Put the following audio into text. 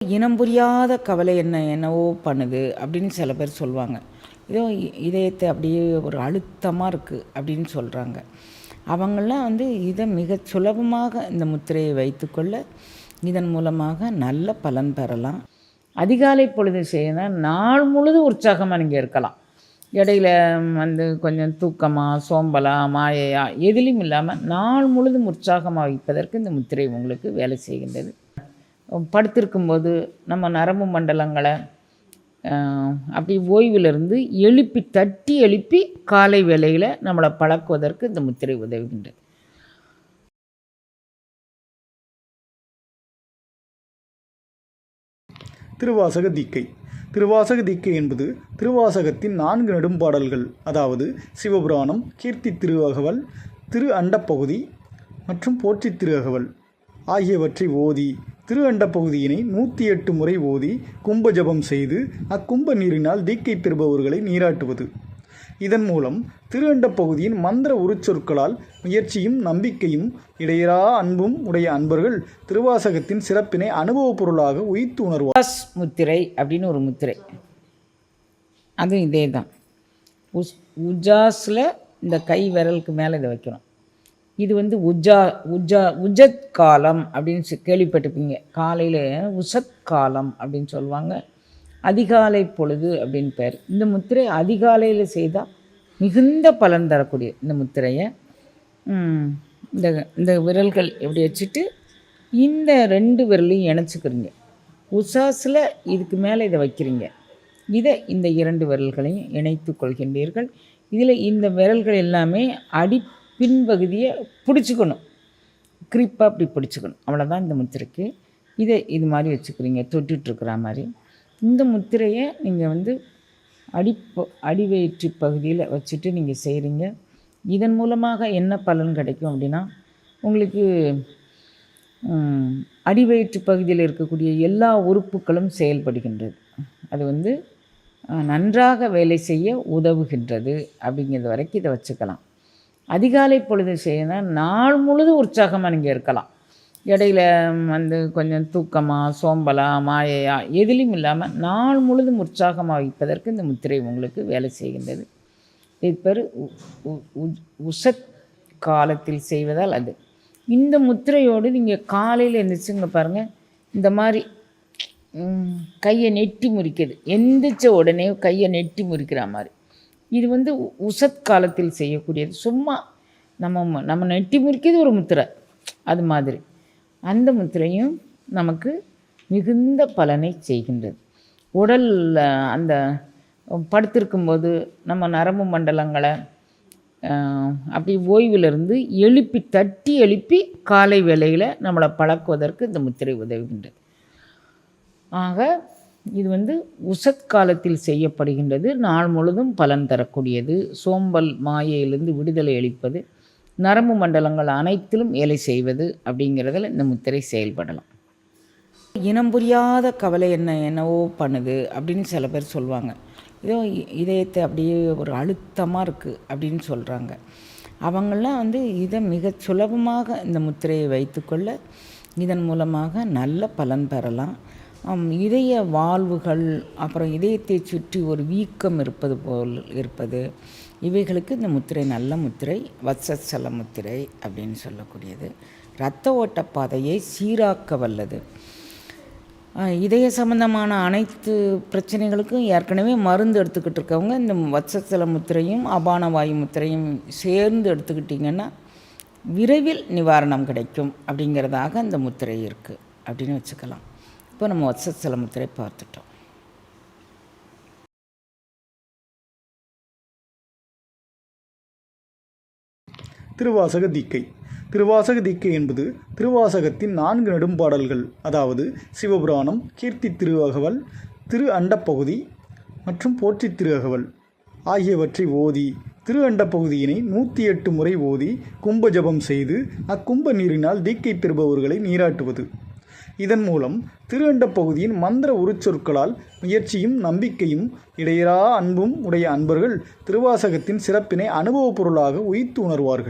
இனம் புரியாத கவலை என்னவோ பண்ணுது அப்படின்னு சில பேர் சொல்லுவாங்க. ஏதோ இதயத்தை அப்படியே ஒரு அழுத்தமாக இருக்குது அப்படின்னு சொல்கிறாங்க. அவங்களாம் இதை மிக சுலபமாக இந்த முத்திரையை வைத்துக்கொள்ள இதன் மூலமாக நல்ல பலன் பெறலாம். அதிகாலை பொழுது செய்யணும், நாள் முழுதும் உற்சாகமாக நீங்கள் இருக்கலாம். இடையில கொஞ்சம் தூக்கமாக, சோம்பலாக, மாயையா எதிலும் இல்லாமல் நாள் முழுதும் உற்சாகமாக வைப்பதற்கு இந்த முத்திரை உங்களுக்கு வேலை செய்கின்றது. படுத்திருக்கும்போது நம்ம நரம்பு மண்டலங்களை அப்படி ஓய்விலிருந்து தட்டி எழுப்பி காலை வேளையில் நம்மளை பழக்குவதற்கு இந்த முத்திரை உதவுகின்றது. திருவாசக தீக்கை. திருவாசக தீக்கை என்பது திருவாசகத்தின் 4 நெடும்பாடல்கள், அதாவது சிவபுராணம், கீர்த்தி திருஅகவல், திரு அண்டப்பகுதி மற்றும் போற்றி திருஅகவல் ஆகியவற்றை ஓதி திரு அண்டப்பகுதியினை 108 முறை ஓதி கும்ப ஜபம் செய்து அக்கும்ப நீரினால் தீக்கை பெறுபவர்களை நீராட்டுவது. இதன் மூலம் திரு அண்டப்பகுதியின் மந்திர உருச்சொற்களால் முயற்சியும் நம்பிக்கையும் இடையரா அன்பும் உடைய அன்பர்கள் திருவாசகத்தின் சிறப்பினை அனுபவப் பொருளாக உயிர்த்து உணர்வார். முத்திரை அப்படின்னு ஒரு முத்திரை, அதுவும் இதே தான். உஜாஸில் இந்த கை விரலுக்கு மேலே இதை வைக்கணும். இது உஜத் காலம் அப்படின்னு கேள்விப்பட்டிருப்பீங்க. காலையில் உசத் காலம் அப்படின்னு சொல்லுவாங்க. அதிகாலை பொழுது அப்படின்னு பேர். இந்த முத்திரை அதிகாலையில் செய்தால் மிகுந்த பலன் தரக்கூடிய இந்த முத்திரையை இந்த விரல்கள் எப்படி வச்சுட்டு இந்த 2 விரலையும் இணைச்சிக்கிறீங்க. உசாஸில் இதுக்கு மேலே இதை வைக்கிறீங்க. இதை இந்த 2 விரல்களையும் இணைத்து கொள்கின்றீர்கள். இதில் இந்த விரல்கள் எல்லாமே பின்பகுதியை பிடிச்சிக்கணும், கிரிப்பாக அப்படி பிடிச்சிக்கணும். அவ்வளோதான் இந்த முத்திரைக்கு. இது மாதிரி வச்சுக்கிறீங்க, தொட்டுட்ருக்கிற மாதிரி. இந்த முத்திரையை நீங்கள் அடிவயிற்று பகுதியில் வச்சுட்டு நீங்கள் செய்கிறீங்க. இதன் மூலமாக என்ன பலன் கிடைக்கும் அப்படின்னா, உங்களுக்கு அடிவயிற்று பகுதியில் இருக்கக்கூடிய எல்லா உறுப்புகளும் செயல்படுகின்றது. அது நன்றாக வேலை செய்ய உதவுகின்றது. அப்படிங்கிறது வரைக்கும் இதை வச்சுக்கலாம். அதிகாலை பொழுது செய்யணும், நாள் முழுதும் உற்சாகமாக நீங்கள் இருக்கலாம். இடையில கொஞ்சம் தூக்கமாக, சோம்பலாக, மாயையா எதிலும் இல்லாமல் நாள் முழுதும் உற்சாகமாக வைப்பதற்கு இந்த முத்திரை உங்களுக்கு வேலை செய்கின்றது. இது பேர் உசத் காலத்தில் செய்வதால் அது. இந்த முத்திரையோடு நீங்கள் காலையில் எழுந்திரிச்சுங்க பாருங்கள், இந்த மாதிரி கையை நெட்டி முறிக்கிறது. எந்திரிச்ச உடனே கையை நெட்டி முறிக்கிற மாதிரி. இது உசத் காலத்தில் செய்யக்கூடியது. சும்மா நம்ம நெட்டி முறிக்கிறது ஒரு முத்திரை, அது மாதிரி அந்த முத்திரையும் நமக்கு மிகுந்த பலனை செய்கின்றது. உடலில் அந்த படுத்திருக்கும்போது நம்ம நரம்பு மண்டலங்களை அப்படி ஓய்விலிருந்து தட்டி எழுப்பி காலை வேளையில் நம்மளை பழக்குவதற்கு இந்த முத்திரை உதவுகின்றது. ஆக இது உசத் காலத்தில் செய்யப்படுகின்றது. நாள் முழுதும் பலன் தரக்கூடியது. சோம்பல் மாயையிலிருந்து விடுதலை அளிப்பது, நரம்பு மண்டலங்கள் அனைத்திலும் வேலை செய்வது அப்படிங்கிறதுல இந்த முத்திரை செயல்படலாம். இனம் புரியாத கவலை என்னவோ பண்ணுது அப்படின்னு சில பேர் சொல்லுவாங்க. ஏதோ இதயத்தை அப்படியே ஒரு அழுத்தமாக இருக்குது அப்படின்னு சொல்கிறாங்க. அவங்களாம் இதை மிக சுலபமாக இந்த முத்திரையை வைத்துக்கொள்ள இதன் மூலமாக நல்ல பலன் பெறலாம். இதய வாழ்வுகள், அப்புறம் இதயத்தை சுற்றி ஒரு வீக்கம் இருப்பது போல் இருப்பது, இவைகளுக்கு இந்த முத்திரை நல்ல முத்திரை. வத்சல முத்திரை அப்படின்னு சொல்லக்கூடியது இரத்த ஓட்ட பாதையை சீராக்க வல்லது. இதய சம்பந்தமான அனைத்து பிரச்சனைகளுக்கும் ஏற்கனவே மருந்து எடுத்துக்கிட்டு இருக்கவங்க இந்த வத்சல முத்திரையும் அபான வாயு முத்திரையும் சேர்ந்து எடுத்துக்கிட்டிங்கன்னா விரைவில் நிவாரணம் கிடைக்கும் அப்படிங்கிறதாக இந்த முத்திரை இருக்குது அப்படின்னு வச்சுக்கலாம். இப்போ நம்ம வத்சல முத்திரை பார்த்துட்டோம். திருவாசக தீக்கை. திருவாசக தீக்கை என்பது திருவாசகத்தின் 4 நெடும்பாடல்கள், அதாவது சிவபுராணம், கீர்த்தி திருஅகவல், திரு அண்டப்பகுதி மற்றும் போற்றி திருஅகவல் ஆகியவற்றை ஓதி திரு அண்டப்பகுதியினை 108 முறை ஓதி கும்ப ஜபம் செய்து அக்கும்ப நீரினால் தீக்கை பெறுபவர்களை நீராட்டுவது. இதன் மூலம் திரு அண்டப்பகுதியின் மந்திர உருச்சொற்களால் முயற்சியும் நம்பிக்கையும் இடையரா அன்பும் உடைய அன்பர்கள் திருவாசகத்தின் சிறப்பினை அனுபவப் பொருளாக உயிர்த்து உணர்வார்கள்.